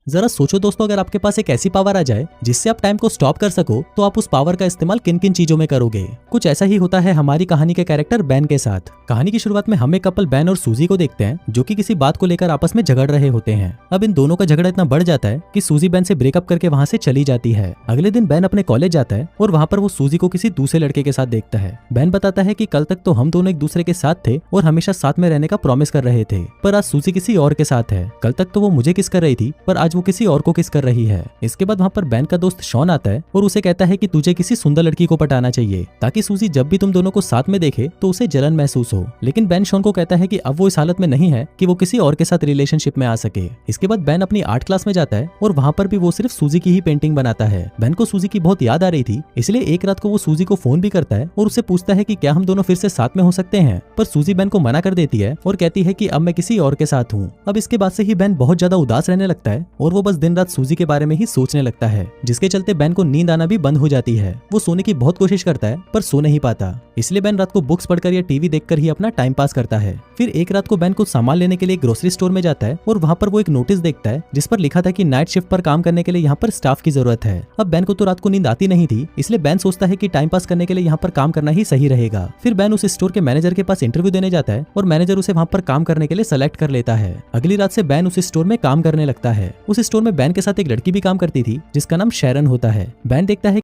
जरा सोचो दोस्तों, अगर आपके पास एक ऐसी पावर आ जाए जिससे आप टाइम को स्टॉप कर सको, तो आप उस पावर का इस्तेमाल किन किन चीजों में करोगे। कुछ ऐसा ही होता है हमारी कहानी के कैरेक्टर बेन के साथ। कहानी की शुरुआत में हम एक कपल बेन और सूजी को देखते हैं जो कि किसी बात को लेकर आपस में झगड़ रहे होते हैं। अब इन दोनों का झगड़ा इतना बढ़ जाता है कि सूजी बेन से ब्रेकअप करके वहां से चली जाती है। अगले दिन बेन अपने कॉलेज जाता है और वहां पर वो सूजी को किसी दूसरे लड़के के साथ देखता है। बेन बताता है कि कल तक तो हम दोनों एक दूसरे के साथ थे और हमेशा साथ में रहने का प्रॉमिस कर रहे थे, पर आज सूजी किसी और के साथ है। कल तक तो वो मुझे किस कर रही थी, पर आज वो किसी और को किस कर रही है। इसके बाद वहाँ पर बेन का दोस्त शॉन आता है और उसे कहता है कि तुझे किसी सुंदर लड़की को पटाना चाहिए ताकि सूजी जब भी तुम दोनों को साथ में देखे तो उसे जलन महसूस हो। लेकिन बेन शॉन को कहता है कि अब वो इस हालत में नहीं है कि वो किसी और के साथ रिलेशनशिप में आ सके। इसके बाद बेन अपनी आर्ट क्लास में जाता है और वहाँ पर भी वो सिर्फ सूजी की ही पेंटिंग बनाता है। बेन को सूजी की बहुत याद आ रही थी, इसलिए एक रात को वो सूजी को फोन भी करता है और उससे पूछता है कि क्या हम दोनों फिर से साथ में हो सकते हैं। पर सूजी बेन को मना कर देती है और कहती है कि अब मैं किसी और के साथ हूँ। अब इसके बाद से ही बेन बहुत ज्यादा उदास रहने लगता है और वो बस दिन रात सूजी के बारे में ही सोचने लगता है, जिसके चलते बेन को नींद आना भी बंद हो जाती है। वो सोने की बहुत कोशिश करता है पर सो नहीं पाता, इसलिए बेन रात को बुक्स पढ़कर या टीवी देखकर ही अपना टाइम पास करता है। फिर एक रात को बेन कुछ सामान लेने के लिए ग्रोसरी स्टोर में जाता है और वहाँ पर वो एक नोटिस देखता है जिस पर लिखा था कि नाइट शिफ्ट पर काम करने के लिए यहाँ पर स्टाफ की जरूरत है। अब बेन को तो रात को नींद आती नहीं थी, इसलिए बेन सोचता है कि टाइम पास करने के लिए यहाँ पर काम करना ही सही रहेगा। फिर बेन उस स्टोर के मैनेजर के पास इंटरव्यू देने जाता है और मैनेजर उसे वहाँ पर काम करने के लिए सेलेक्ट कर लेता है। अगली रात से बेन उस स्टोर में काम करने लगता है। उस स्टोर में बेन के साथ एक लड़की भी काम करती थी जिसका नाम शैरन होता है। बेन देखता है